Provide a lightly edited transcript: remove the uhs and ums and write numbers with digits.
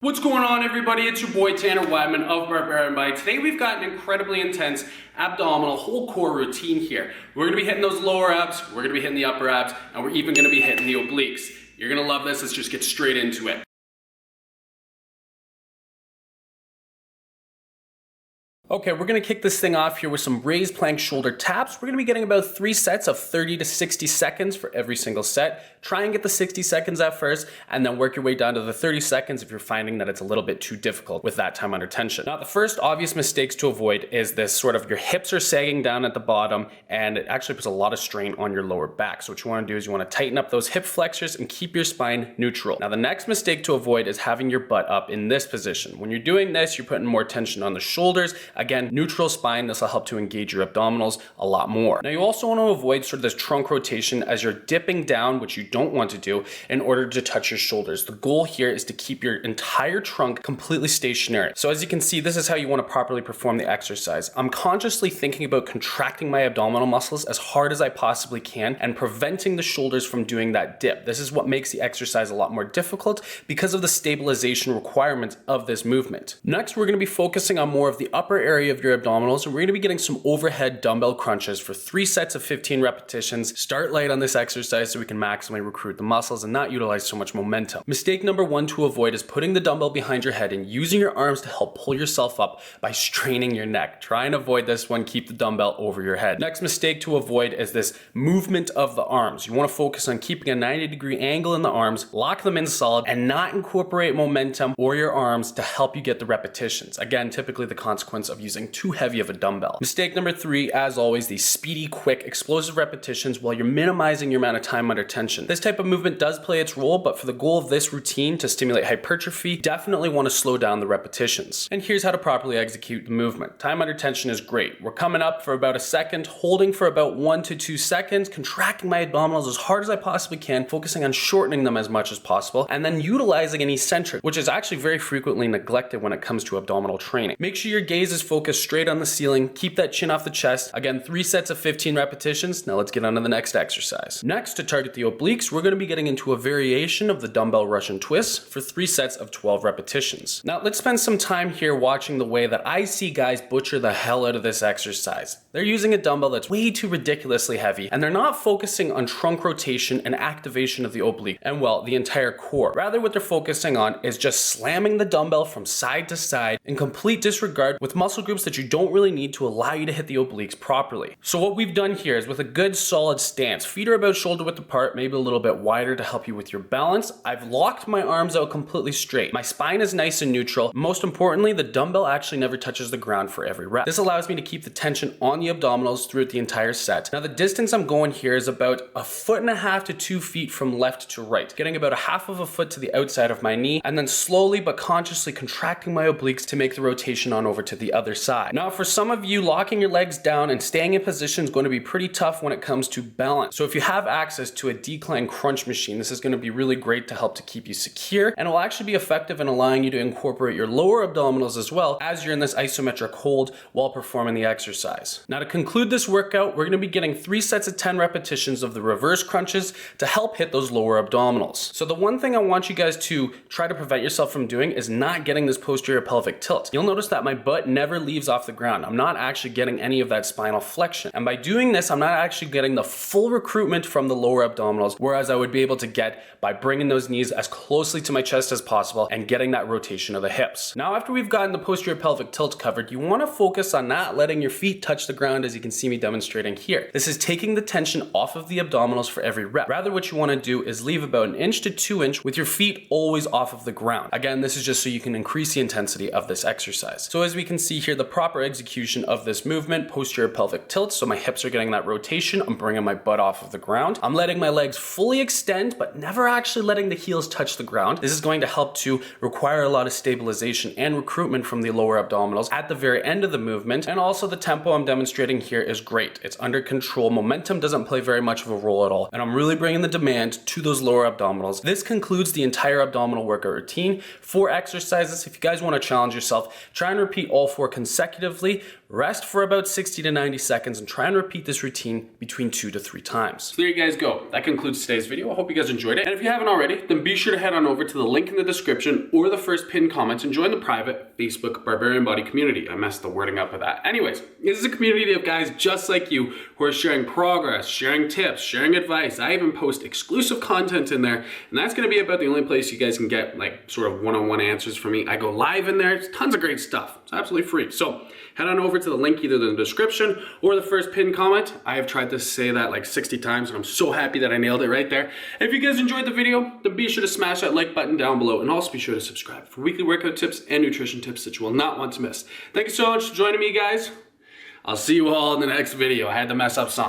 What's going on, everybody? It's your boy Tanner Wadman of Barbarian Bite. Today we've got an incredibly intense abdominal whole core routine here. We're going to be hitting those lower abs, we're going to be hitting the upper abs, and we're even going to be hitting the obliques. You're going to love this. Let's just get straight into it. Okay, we're gonna kick this thing off here with some raised plank shoulder taps. We're gonna be getting about 3 sets of 30 to 60 seconds for every single set. Try and get the 60 seconds at first, and then work your way down to the 30 seconds if you're finding that it's a little bit too difficult with that time under tension. Now, the first obvious mistakes to avoid is this sort of your hips are sagging down at the bottom, and it actually puts a lot of strain on your lower back. So what you wanna do is you wanna tighten up those hip flexors and keep your spine neutral. Now, the next mistake to avoid is having your butt up in this position. When you're doing this, you're putting more tension on the shoulders. Again, neutral spine, this will help to engage your abdominals a lot more. Now, you also want to avoid sort of this trunk rotation as you're dipping down, which you don't want to do, in order to touch your shoulders. The goal here is to keep your entire trunk completely stationary. So as you can see, this is how you want to properly perform the exercise. I'm consciously thinking about contracting my abdominal muscles as hard as I possibly can and preventing the shoulders from doing that dip. This is what makes the exercise a lot more difficult because of the stabilization requirements of this movement. Next, we're going to be focusing on more of the upper area of your abdominals, and we're going to be getting some overhead dumbbell crunches for 3 sets of 15 repetitions. Start light on this exercise so we can maximally recruit the muscles and not utilize so much momentum. Mistake number 1 to avoid is putting the dumbbell behind your head and using your arms to help pull yourself up by straining your neck. Try and avoid this one. Keep the dumbbell over your head. Next mistake to avoid is this movement of the arms. You want to focus on keeping a 90-degree angle in the arms, lock them in solid, and not incorporate momentum or your arms to help you get the repetitions. Again, typically the consequence of using too heavy of a dumbbell. Mistake number 3, as always, these speedy, quick, explosive repetitions while you're minimizing your amount of time under tension. This type of movement does play its role, but for the goal of this routine to stimulate hypertrophy, definitely want to slow down the repetitions. And here's how to properly execute the movement. Time under tension is great. We're coming up for about a second, holding for about 1 to 2 seconds, contracting my abdominals as hard as I possibly can, focusing on shortening them as much as possible, and then utilizing an eccentric, which is actually very frequently neglected when it comes to abdominal training. Make sure your gaze is focused straight on the ceiling. Keep that chin off the chest. Again, 3 sets of 15 repetitions. Now let's get on to the next exercise. Next, to target the obliques, we're going to be getting into a variation of the dumbbell Russian twist for 3 sets of 12 repetitions. Now let's spend some time here watching the way that I see guys butcher the hell out of this exercise. They're using a dumbbell that's way too ridiculously heavy, and they're not focusing on trunk rotation and activation of the oblique and, well, the entire core. Rather, what they're focusing on is just slamming the dumbbell from side to side in complete disregard with muscle groups that you don't really need to allow you to hit the obliques properly. So what we've done here is, with a good solid stance, feet are about shoulder width apart, maybe a little bit wider to help you with your balance. I've locked my arms out completely straight. My spine is nice and neutral. Most importantly, the dumbbell actually never touches the ground for every rep. This allows me to keep the tension on the abdominals throughout the entire set. Now, the distance I'm going here is about 1.5 to 2 feet from left to right, getting about 1/2 foot to the outside of my knee, and then slowly but consciously contracting my obliques to make the rotation on over to the other side. Now, for some of you, locking your legs down and staying in position is going to be pretty tough when it comes to balance. So if you have access to a decline crunch machine, this is going to be really great to help to keep you secure, and will actually be effective in allowing you to incorporate your lower abdominals as well as you're in this isometric hold while performing the exercise. Now, to conclude this workout, we're going to be getting 3 sets of 10 repetitions of the reverse crunches to help hit those lower abdominals. So the one thing I want you guys to try to prevent yourself from doing is not getting this posterior pelvic tilt. You'll notice that my butt never leaves off the ground. I'm not actually getting any of that spinal flexion. And by doing this, I'm not actually getting the full recruitment from the lower abdominals, whereas I would be able to get by bringing those knees as closely to my chest as possible and getting that rotation of the hips. Now, after we've gotten the posterior pelvic tilt covered, you want to focus on not letting your feet touch the ground, as you can see me demonstrating here. This is taking the tension off of the abdominals for every rep. Rather, what you want to do is leave about 1 to 2 inches with your feet always off of the ground. Again, this is just so you can increase the intensity of this exercise. So as we can see here, the proper execution of this movement, posterior pelvic tilt, so my hips are getting that rotation, I'm bringing my butt off of the ground. I'm letting my legs fully extend, but never actually letting the heels touch the ground. This is going to help to require a lot of stabilization and recruitment from the lower abdominals at the very end of the movement. And also the tempo I'm demonstrating here is great. It's under control. Momentum doesn't play very much of a role at all. And I'm really bringing the demand to those lower abdominals. This concludes the entire abdominal workout routine. 4 exercises. If you guys want to challenge yourself, try and repeat all 4 4 consecutively, rest for about 60 to 90 seconds, and try and repeat this routine between 2 to 3 times. So there you guys go. That concludes today's video. I hope you guys enjoyed it. And if you haven't already, then be sure to head on over to the link in the description or the first pinned comment and join the private Facebook Barbarian Body community. I messed the wording up with that. Anyways, this is a community of guys just like you who are sharing progress, sharing tips, sharing advice. I even post exclusive content in there, and that's going to be about the only place you guys can get like sort of one-on-one answers from me. I go live in there. It's tons of great stuff. It's absolutely free. So head on over to the link either in the description or the first pinned comment. I have tried to say that like 60 times, and I'm so happy that I nailed it right there. If you guys enjoyed the video, then be sure to smash that like button down below, and also be sure to subscribe for weekly workout tips and nutrition tips that you will not want to miss. Thank you so much for joining me, guys. I'll see you all in the next video. I had to mess up some.